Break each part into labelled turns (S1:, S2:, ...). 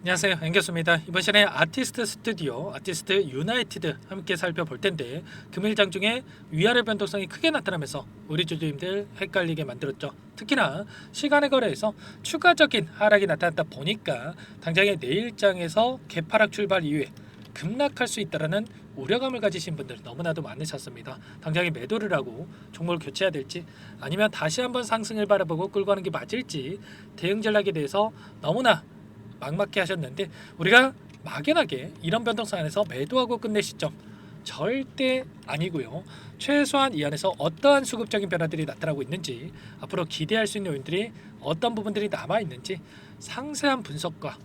S1: 안녕하세요, 앵겨스입니다. 이번 시간에 아티스트 스튜디오, 아티스트 유나이티드 함께 살펴볼 텐데 금일 장중에 위아래 변동성이 크게 나타나면서 우리 주주님들 헷갈리게 만들었죠. 특히나 시간의 거래에서 추가적인 하락이 나타났다 보니까 당장에 내일장에서 개파락 출발 이후에 급락할 수 있다라는 우려감을 가지신 분들 너무나도 많으셨습니다. 당장에 매도를 하고 종목을 교체해야 될지 아니면 다시 한번 상승을 바라보고 끌고 가는 게 맞을지 대응 전략에 대해서 너무나 막막해 하셨는데, 우리가 막연하게 이런 변동성 안에서 매도하고 끝낼 시점 절대 아니고요. 최소한 이 안에서 어떠한 수급적인 변화들이 나타나고 있는지, 앞으로 기대할 수 있는 요인들이 어떤 부분들이 남아 있는지 상세한 분석과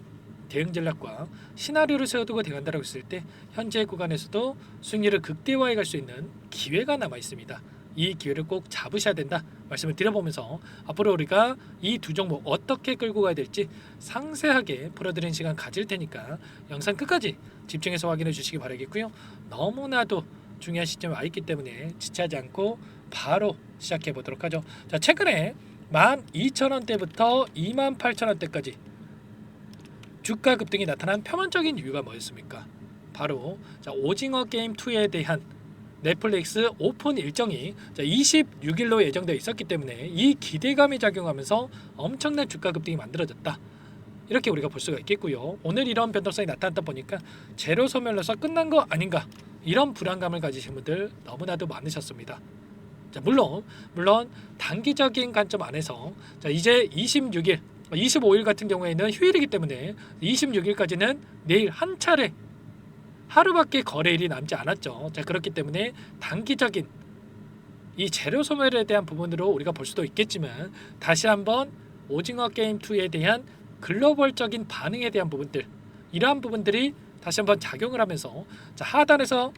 S1: 대응 전략과 시나리오를 세워두고 대응한다고 했을 때 현재 구간에서도 수익률을 극대화해 갈 수 있는 기회가 남아 있습니다. 이 기회를 꼭 잡으셔야 된다 말씀을 드려보면서 앞으로 우리가 이 두 종목 어떻게 끌고 가야 될지 상세하게 풀어드리는 시간 가질 테니까 영상 끝까지 집중해서 확인해 주시기 바라겠고요. 너무나도 중요한 시점에 와 있기 때문에 지체하지 않고 바로 시작해 보도록 하죠. 자, 최근에 12,000원대부터 28,000원대까지 주가 급등이 나타난 표면적인 이유가 뭐였습니까? 바로 오징어 게임 2에 대한 넷플릭스 오픈 일정이 26일로 예정되어 있었기 때문에 이 기대감이 작용하면서 엄청난 주가 급등이 만들어졌다, 이렇게 우리가 볼 수가 있겠고요. 오늘 이런 변동성이 나타났다 보니까 제로 소멸로서 끝난 거 아닌가, 이런 불안감을 가지신 분들 너무나도 많으셨습니다. 자, 물론 단기적인 관점 안에서 이제 26일 25일 같은 경우에는 휴일이기 때문에 26일까지는 내일 한 차례 하루밖에 거래일이 남지 않았죠. 자, 그렇기 때문에 단기적인 이 재료 소멸에 대한 부분으로 우리가 볼 수도 있겠지만, 다시 한번 오징어 게임 2에 대한 글로벌적인 반응에 대한 부분들, 이러한 부분들이 다시 한번 작용을 하면서 하단에서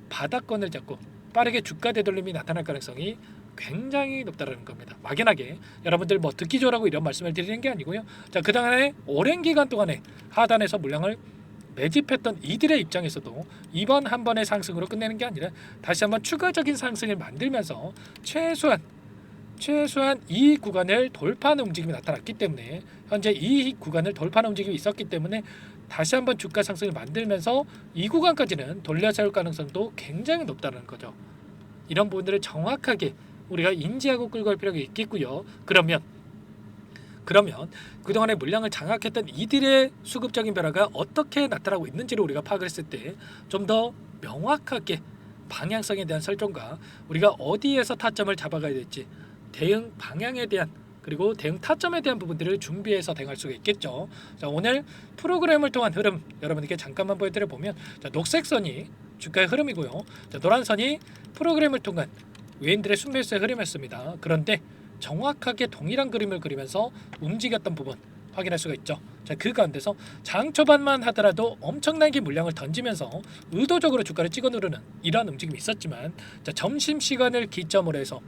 S1: 바닥권을 잡고 빠르게 주가 되돌림이 나타날 가능성이 굉장히 높다는 겁니다. 막연하게 여러분들 뭐 듣기 좋으라고 이런 말씀을 드리는 게 아니고요. 자, 그동안에 오랜 기간 동안에 하단에서 물량을 매집했던 이들의 입장에서도 이번 한 번의 상승으로 끝내는 게 아니라 다시 한번 추가적인 상승을 만들면서 최소한 이 구간을 돌파하는 움직임이 나타났기 때문에, 현재 이 구간을 돌파하는 움직임이 있었기 때문에 다시 한번 주가 상승을 만들면서 이 구간까지는 돌려세울 가능성도 굉장히 높다는 거죠. 이런 부분들을 정확하게 우리가 인지하고 끌고 갈 필요가 있겠고요. 그러면 그동안의 물량을 장악했던 이들의 수급적인 변화가 어떻게 나타나고 있는지를 우리가 파악을 했을 때 좀 더 명확하게 방향성에 대한 설정과 우리가 어디에서 타점을 잡아가야 될지, 대응 방향에 대한, 그리고 대응 타점에 대한 부분들을 준비해서 대응할 수가 있겠죠. 자, 오늘 프로그램을 통한 흐름 여러분께 잠깐만 보여드려 보면, 녹색 선이 주가의 흐름이고요. 노란 선이 프로그램을 통한 외인들의 순매수의 흐름이었습니다. 그런데 정확하게 동일한 그림을 그리면서 움직였던 부분 확인할 수가 있죠. 자, 그 가운데서 장 초반만 하더라도 엄청나게 물량을 던지면서 의도적으로 주가를 찍어 누르는 이러한 움직임이 있었지만, 점심시간을 기점으로 해서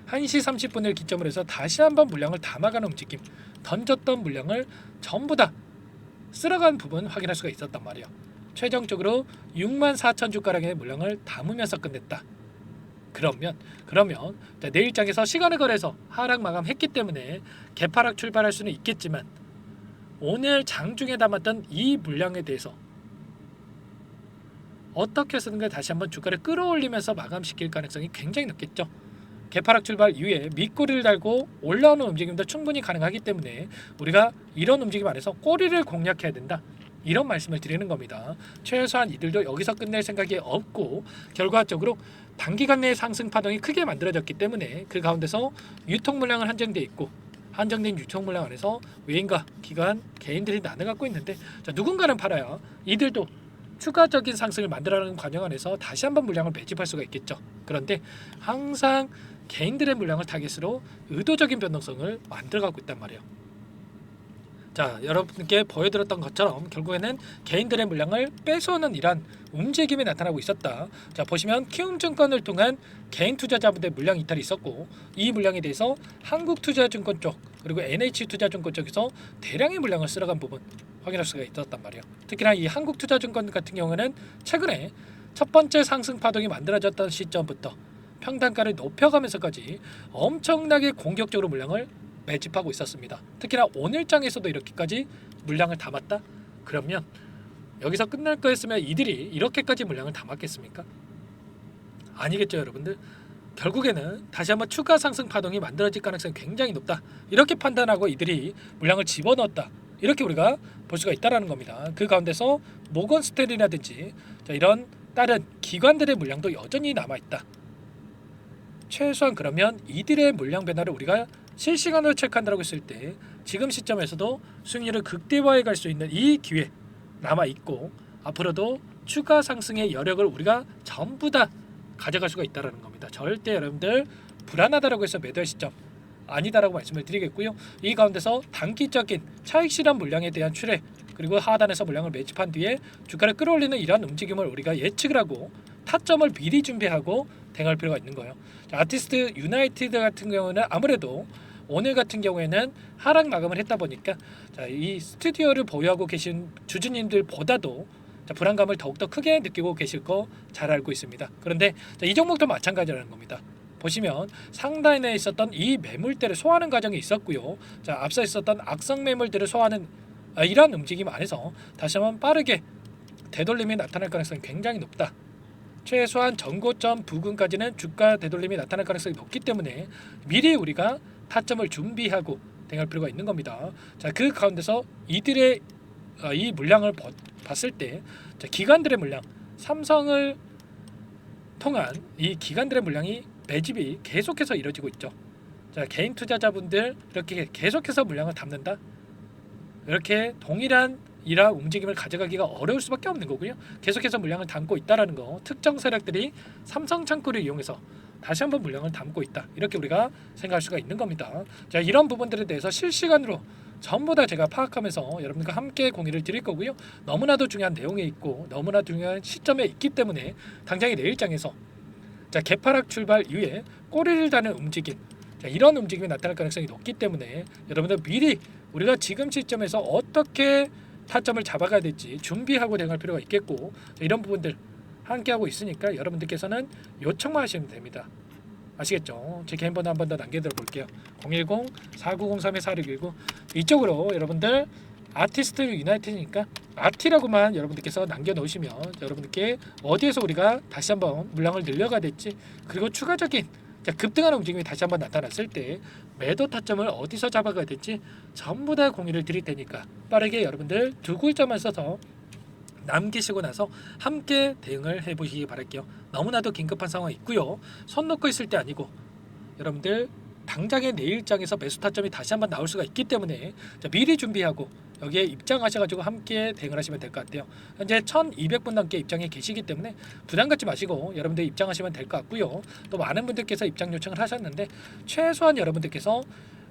S1: 1시 30분을 기점으로 해서 다시 한번 물량을 담아가는 움직임, 던졌던 물량을 전부 다 쓸어간 부분 확인할 수가 있었단 말이에요. 최종적으로 64,000주가량의 물량을 담으면서 끝냈다. 그러면 내일장에서 시간을 거래해서 하락 마감했기 때문에 개파락 출발할 수는 있겠지만, 오늘 장중에 담았던 이 물량에 대해서 어떻게 해서든가 다시 한번 주가를 끌어올리면서 마감시킬 가능성이 굉장히 높겠죠. 개파락 출발 이후에 밑꼬리를 달고 올라오는 움직임도 충분히 가능하기 때문에 우리가 이런 움직임 안에서 꼬리를 공략해야 된다, 이런 말씀을 드리는 겁니다. 최소한 이들도 여기서 끝낼 생각이 없고, 결과적으로 단기간 내에 상승 파동이 크게 만들어졌기 때문에 그 가운데서 유통 물량은 한정돼 있고, 한정된 유통 물량 안에서 외인과 기관, 개인들이 나눠 갖고 있는데, 누군가는 팔아야 이들도 추가적인 상승을 만들어가는 과정 안에서 다시 한번 물량을 매집할 수가 있겠죠. 그런데 항상 개인들의 물량을 타깃으로 의도적인 변동성을 만들어가고 있단 말이에요. 자, 여러분께 보여드렸던 것처럼 결국에는 개인들의 물량을 뺏어오는 이러한 움직임이 나타나고 있었다. 자, 보시면 키움증권을 통한 개인 투자자분들의 물량 이탈이 있었고, 이 물량에 대해서 한국투자증권 쪽 그리고 NH투자증권 쪽에서 대량의 물량을 쓸어간 부분 확인할 수가 있었단 말이에요. 특히나 이 한국투자증권 같은 경우는 최근에 첫 번째 상승 파동이 만들어졌던 시점부터 평단가를 높여가면서까지 엄청나게 공격적으로 물량을 매집하고 있었습니다. 특히나 오늘장에서도 이렇게까지 물량을 담았다? 그러면 여기서 끝날 거였으면 이들이 이렇게까지 물량을 담았겠습니까? 아니겠죠, 여러분들. 결국에는 다시 한번 추가 상승 파동이 만들어질 가능성이 굉장히 높다. 이렇게 판단하고 이들이 물량을 집어넣었다. 이렇게 우리가 볼 수가 있다라는 겁니다. 그 가운데서 모건 스탠리라든지 이런 다른 기관들의 물량도 여전히 남아 있다. 최소한 그러면 이들의 물량 변화를 우리가 실시간으로 체크한다고 했을 때 지금 시점에서도 수익률을 극대화해 갈 수 있는 이 기회 남아 있고 앞으로도 추가 상승의 여력을 우리가 전부 다 가져갈 수가 있다라는 겁니다. 절대 여러분들 불안하다라고 해서 매도할 시점 아니다라고 말씀을 드리겠고요. 이 가운데서 단기적인 차익 실현 물량에 대한 출회 그리고 하단에서 물량을 매집한 뒤에 주가를 끌어올리는 이러한 움직임을 우리가 예측을 하고 타점을 미리 준비하고 대응할 필요가 있는 거예요. 자, 아티스트 유나이티드 같은 경우는 아무래도 오늘 같은 경우에는 하락 마감을 했다 보니까 이 스튜디오를 보유하고 계신 주주님들보다도 불안감을 더욱더 크게 느끼고 계실 거 잘 알고 있습니다. 그런데 이 종목도 마찬가지라는 겁니다. 보시면 상단에 있었던 이 매물대를 소화하는 과정이 있었고요. 자, 앞서 있었던 악성 매물들을 소화하는 이러한 움직임 안에서 다시 한번 빠르게 되돌림이 나타날 가능성이 굉장히 높다. 최소한 전고점 부근까지는 주가 되돌림이 나타날 가능성이 높기 때문에 미리 우리가 타점을 준비하고 대응할 필요가 있는 겁니다. 자, 그 가운데서 이들의 이 물량을 봤을 때 기관들의 물량, 삼성을 통한 이 기관들의 물량이 매집이 계속해서 이루어지고 있죠. 자, 개인 투자자분들 이렇게 계속해서 물량을 담는다. 이렇게 동일한 이러한 움직임을 가져가기가 어려울 수밖에 없는 거고요. 계속해서 물량을 담고 있다라는 거, 특정 세력들이 삼성 창구를 이용해서 다시 한번 물량을 담고 있다. 이렇게 우리가 생각할 수가 있는 겁니다. 자, 이런 부분들에 대해서 실시간으로 전부 다 제가 파악하면서 여러분과 함께 공유를 드릴 거고요. 너무나도 중요한 내용에 있고 너무나 중요한 시점에 있기 때문에 당장의 내일장에서 개파락 출발 이후에 꼬리를 다는 움직임, 이런 움직임이 나타날 가능성이 높기 때문에 여러분들 미리 우리가 지금 시점에서 어떻게 타점을 잡아가야 될지 준비하고 대응할 필요가 있겠고 이런 부분들 함께하고 있으니까 여러분들께서는 요청만 하시면 됩니다. 아시겠죠? 제 개인 번호 한 번 더 남겨드려 볼게요. 010-4903-4619 이쪽으로 여러분들 아티스트 유나이티드니까 아티라고만 여러분들께서 남겨놓으시면 여러분들께 어디에서 우리가 다시 한번 물량을 늘려가야 될지 그리고 추가적인 급등하는 움직임이 다시 한번 나타났을 때 매도 타점을 어디서 잡아가야 될지 전부 다 공유를 드릴 테니까 빠르게 여러분들 두 글자만 써서 남기시고 나서 함께 대응을 해보시기 바랄게요. 너무나도 긴급한 상황이 있고요. 손 놓고 있을 때 아니고 여러분들 당장의 내일장에서 매수 타점이 다시 한번 나올 수가 있기 때문에 미리 준비하고 여기에 입장하셔가지고 함께 대응을 하시면 될 것 같아요. 현재 1200분 넘게 입장에 계시기 때문에 부담 갖지 마시고 여러분들 입장하시면 될 것 같고요. 또 많은 분들께서 입장 요청을 하셨는데 최소한 여러분들께서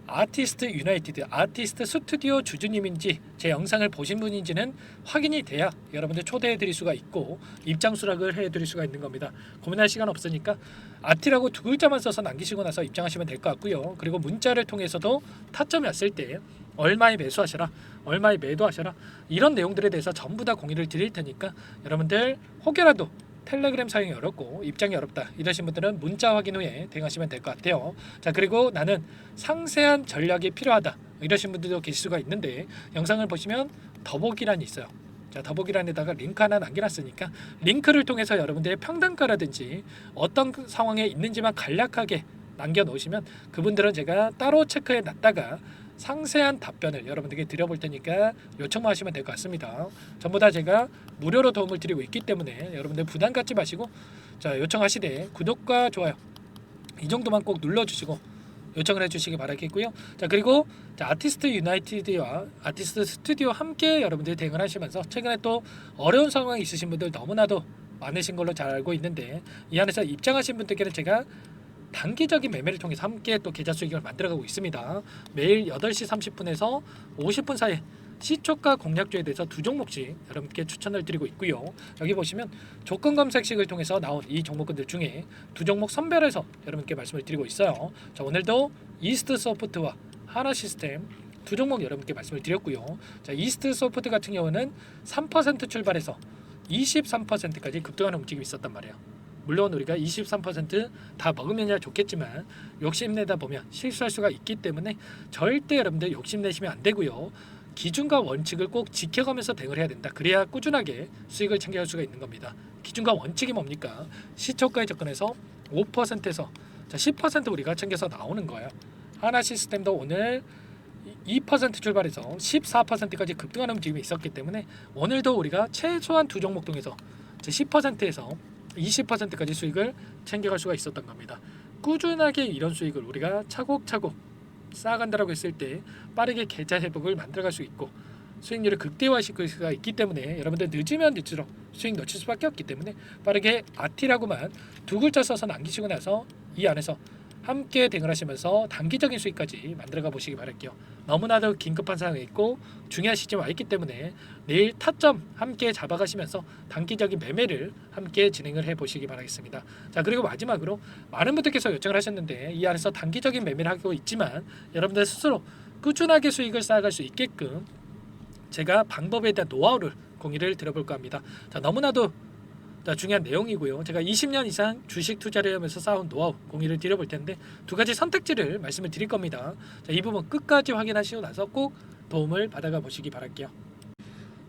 S1: 아티스트 유나이티드, 아티스트 스튜디오 주주님인지 제 영상을 보신 분인지는 확인이 돼야 여러분들 초대해 드릴 수가 있고 입장 수락을 해 드릴 수가 있는 겁니다. 고민할 시간 없으니까 아티라고 두 글자만 써서 남기시고 나서 입장하시면 될 것 같고요. 그리고 문자를 통해서도 타점이 왔을 때 얼마에 매수하셔라, 얼마에 매도하셔라 이런 내용들에 대해서 전부 다 공유를 드릴 테니까 여러분들 혹여라도 텔레그램 사용이 어렵고 입장이 어렵다 이러신 분들은 문자 확인 후에 대응하시면 될 것 같아요. 자, 그리고 나는 상세한 전략이 필요하다 이러신 분들도 계실 수가 있는데 영상을 보시면 더보기란이 있어요. 자, 더보기란에다가 링크 하나 남겨놨으니까 링크를 통해서 여러분들의 평단가라든지 어떤 상황에 있는지만 간략하게 남겨놓으시면 그분들은 제가 따로 체크해 놨다가 상세한 답변을 여러분들께 드려볼 테니까 요청만 하시면 될 것 같습니다. 전부 다 제가 무료로 도움을 드리고 있기 때문에 여러분들 부담 갖지 마시고 자, 요청하시되 구독과 좋아요 이 정도만 꼭 눌러주시고 요청을 해주시기 바라겠고요. 자, 그리고 아티스트 유나이티드와 아티스트 스튜디오 함께 여러분들이 대응을 하시면서 최근에 또 어려운 상황이 있으신 분들 너무나도 많으신 걸로 잘 알고 있는데 이 안에서 입장하신 분들께는 제가 단기적인 매매를 통해서 함께 또 계좌 수익을 만들어가고 있습니다. 매일 8시 30분에서 50분 사이에 시초가 공략주에 대해서 두 종목씩 여러분께 추천을 드리고 있고요. 여기 보시면 조건 검색식을 통해서 나온 이 종목들 중에 두 종목 선별해서 여러분께 말씀을 드리고 있어요. 자, 오늘도 이스트 소프트와 하나 시스템 두 종목 여러분께 말씀을 드렸고요. 자, 이스트 소프트 같은 경우는 3% 출발해서 23%까지 급등하는 움직임이 있었단 말이에요. 물론 우리가 23%다 먹으면 좋겠지만 욕심내다 보면 실수할 수가 있기 때문에 절대 여러분들 욕심내시면 안 되고요. 기준과 원칙을 꼭 지켜가면서 대응을 해야 된다. 그래야 꾸준하게 수익을 챙겨갈 수가 있는 겁니다. 기준과 원칙이 뭡니까? 시초가에 접근해서 5%에서 10% 우리가 챙겨서 나오는 거예요. 하나 시스템도 오늘 2% 출발해서 14%까지 급등하는 움직임이 있었기 때문에 오늘도 우리가 최소한 두 종목 중에서 10%에서 20%까지 수익을 챙겨갈 수가 있었던 겁니다. 꾸준하게 이런 수익을 우리가 차곡차곡 쌓아간다라고 했을 때 빠르게 계좌 회복을 만들어갈 수 있고 수익률을 극대화시킬 수가 있기 때문에 여러분들 늦으면 늦을수록 수익 놓칠 수밖에 없기 때문에 빠르게 아티라고만 두 글자 써서 남기시고 나서 이 안에서 함께 대응을 하시면서 단기적인 수익까지 만들어가 보시기 바랄게요. 너무나도 긴급한 상황이 있고 중요한 시점에 와 있기 때문에 내일 타점 함께 잡아가시면서 단기적인 매매를 함께 진행을 해 보시기 바라겠습니다. 자, 그리고 마지막으로 많은 분들께서 요청을 하셨는데 이 안에서 단기적인 매매를 하고 있지만 여러분들 스스로 꾸준하게 수익을 쌓아갈 수 있게끔 제가 방법에 대한 노하우를 공유를 드려볼까 합니다. 자, 너무나도 중요한 내용이고요. 제가 20년 이상 주식 투자를 하면서 쌓아온 노하우 공유를 드려볼 텐데 두 가지 선택지를 말씀을 드릴 겁니다. 자, 이 부분 끝까지 확인하시고 나서 꼭 도움을 받아가 보시기 바랄게요.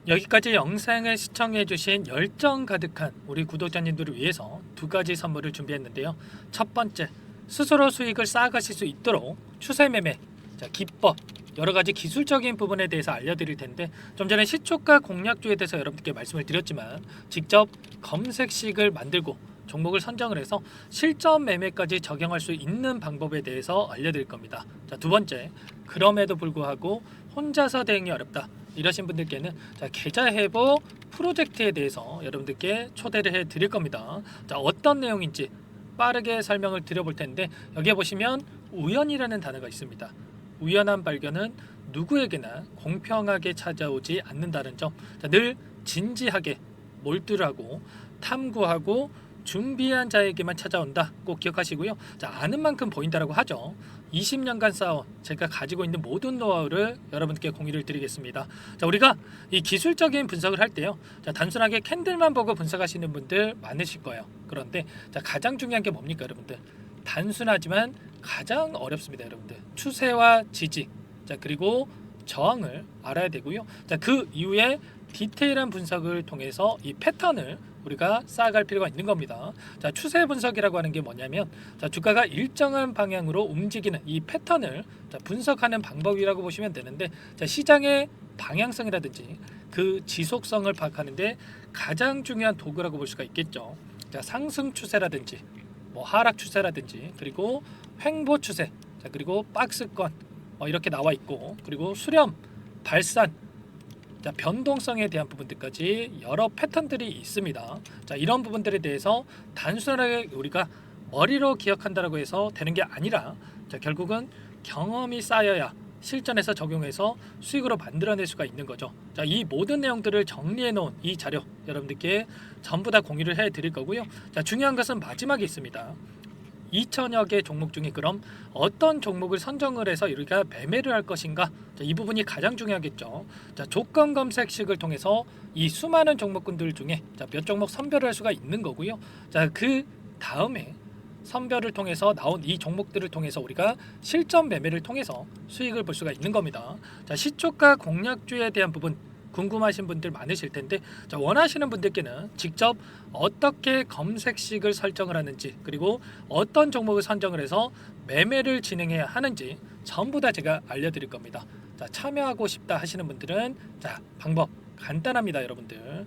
S1: 여기까지 영상을 시청해주신 열정 가득한 우리 구독자님들을 위해서 두 가지 선물을 준비했는데요. 첫 번째, 스스로 수익을 쌓아가실 수 있도록 추세 매매 기법 여러 가지 기술적인 부분에 대해서 알려드릴 텐데 좀 전에 시초가 공략주에 대해서 여러분들께 말씀을 드렸지만 직접 검색식을 만들고 종목을 선정을 해서 실전 매매까지 적용할 수 있는 방법에 대해서 알려드릴 겁니다. 자, 두 번째, 그럼에도 불구하고 혼자서 대응이 어렵다 이러신 분들께는 계좌 회복 프로젝트에 대해서 여러분들께 초대를 해 드릴 겁니다. 자, 어떤 내용인지 빠르게 설명을 드려볼 텐데 여기에 보시면 우연이라는 단어가 있습니다. 우연한 발견은 누구에게나 공평하게 찾아오지 않는다는 점, 늘 진지하게 몰두하고 탐구하고 준비한 자에게만 찾아온다. 꼭 기억하시고요. 자, 아는 만큼 보인다라고 하죠. 20년간 쌓아온 제가 가지고 있는 모든 노하우를 여러분께 공유를 드리겠습니다. 자, 우리가 이 기술적인 분석을 할 때요. 자, 단순하게 캔들만 보고 분석하시는 분들 많으실 거예요. 그런데 가장 중요한 게 뭡니까, 여러분들? 단순하지만 가장 어렵습니다, 여러분들. 추세와 지지, 그리고 저항을 알아야 되고요. 그 이후에 디테일한 분석을 통해서 이 패턴을 우리가 쌓아갈 필요가 있는 겁니다. 추세 분석이라고 하는 게 뭐냐면 주가가 일정한 방향으로 움직이는 이 패턴을 분석하는 방법이라고 보시면 되는데 시장의 방향성이라든지 그 지속성을 파악하는데 가장 중요한 도구라고 볼 수가 있겠죠. 상승 추세라든지 하락 추세라든지 그리고 횡보 추세, 그리고 박스권 이렇게 나와 있고 그리고 수렴, 발산, 변동성에 대한 부분들까지 여러 패턴들이 있습니다. 이런 부분들에 대해서 단순하게 우리가 머리로 기억한다라고 해서 되는 게 아니라 결국은 경험이 쌓여야 실전에서 적용해서 수익으로 만들어낼 수가 있는 거죠. 이 모든 내용들을 정리해 놓은 이 자료 여러분들께 전부 다 공유를 해 드릴 거고요. 중요한 것은 마지막에 있습니다. 2천여 개 종목 중에 그럼 어떤 종목을 선정을 해서 우리가 매매를 할 것인가? 이 부분이 가장 중요하겠죠. 조건 검색식을 통해서 이 수많은 종목군들 중에 몇 종목 선별을 할 수가 있는 거고요. 그 다음에 선별을 통해서 나온 이 종목들을 통해서 우리가 실전 매매를 통해서 수익을 볼 수가 있는 겁니다. 시초가 공략주에 대한 부분 궁금하신 분들 많으실 텐데 원하시는 분들께는 직접 어떻게 검색식을 설정을 하는지 그리고 어떤 종목을 선정을 해서 매매를 진행해야 하는지 전부 다 제가 알려드릴 겁니다. 참여하고 싶다 하시는 분들은 방법 간단합니다, 여러분들.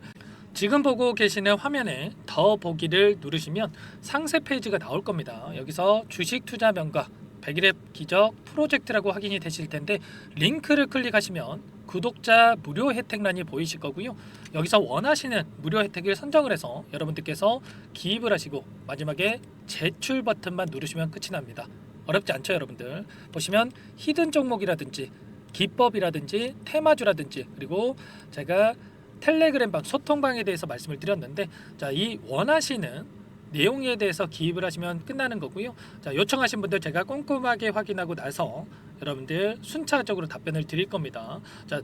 S1: 지금 보고 계시는 화면에 더 보기를 누르시면 상세 페이지가 나올 겁니다. 여기서 주식 투자 명가 100일의 기적 프로젝트라고 확인이 되실 텐데 링크를 클릭하시면 구독자 무료 혜택란이 보이실 거고요. 여기서 원하시는 무료 혜택을 선정을 해서 여러분들께서 기입을 하시고 마지막에 제출 버튼만 누르시면 끝이 납니다. 어렵지 않죠, 여러분들? 보시면 히든 종목이라든지 기법이라든지 테마주라든지 그리고 제가 텔레그램방 소통방에 대해서 말씀을 드렸는데 이 원하시는 내용에 대해서 기입을 하시면 끝나는 거고요. 요청하신 분들 제가 꼼꼼하게 확인하고 나서 여러분들 순차적으로 답변을 드릴 겁니다.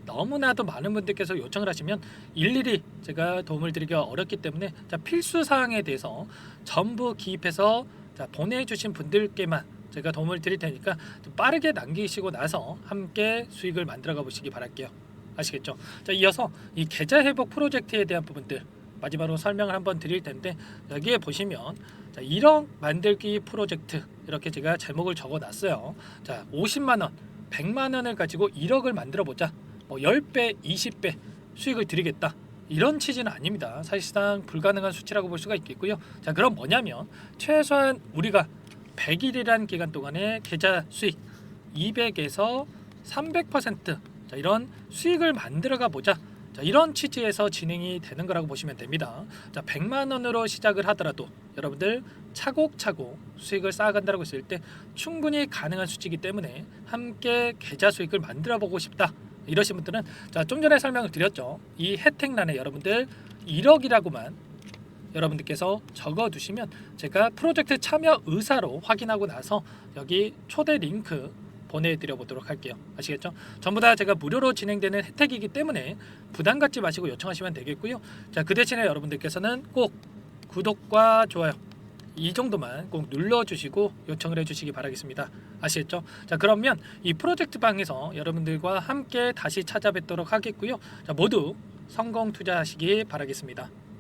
S1: 너무나도 많은 분들께서 요청을 하시면 일일이 제가 도움을 드리기가 어렵기 때문에 필수 사항에 대해서 전부 기입해서 보내주신 분들께만 제가 도움을 드릴 테니까 빠르게 남기시고 나서 함께 수익을 만들어가 보시기 바랄게요. 아시겠죠? 자, 이어서 이 계좌 회복 프로젝트에 대한 부분들 마지막으로 설명을 한번 드릴 텐데, 여기에 보시면 자, 1억 만들기 프로젝트 이렇게 제가 제목을 적어 놨어요. 자, 50만 원, 100만 원을 가지고 1억을 만들어 보자. 뭐 10배, 20배 수익을 드리겠다. 이런 취지는 아닙니다. 사실상 불가능한 수치라고 볼 수가 있겠고요. 자, 그럼 뭐냐면 최소한 우리가 100일이란 기간 동안에 계좌 수익 200에서 300% 자, 이런 수익을 만들어가 보자. 자, 이런 취지에서 진행이 되는 거라고 보시면 됩니다. 자, 100만 원으로 시작을 하더라도 여러분들 차곡차곡 수익을 쌓아간다고 했을 때 충분히 가능한 수치이기 때문에 함께 계좌 수익을 만들어 보고 싶다. 이러신 분들은 자, 좀 전에 설명을 드렸죠. 이 혜택란에 여러분들 1억이라고만 여러분들께서 적어 두시면 제가 프로젝트 참여 의사로 확인하고 나서 여기 초대 링크 보내드려 보도록 할게요. 아시겠죠? 전부 다 제가 무료로 진행되는 혜택이기 때문에 부담 갖지 마시고 요청하시면 되겠고요. 자, 그 대신에 여러분들께서는 꼭 구독과 좋아요 이 정도만 꼭 눌러주시고 요청을 해주시기 바라겠습니다. 아시겠죠? 자, 그러면 이 프로젝트 방에서 여러분들과 함께 다시 찾아뵙도록 하겠고요. 자, 모두 성공 투자하시기 바라겠습니다.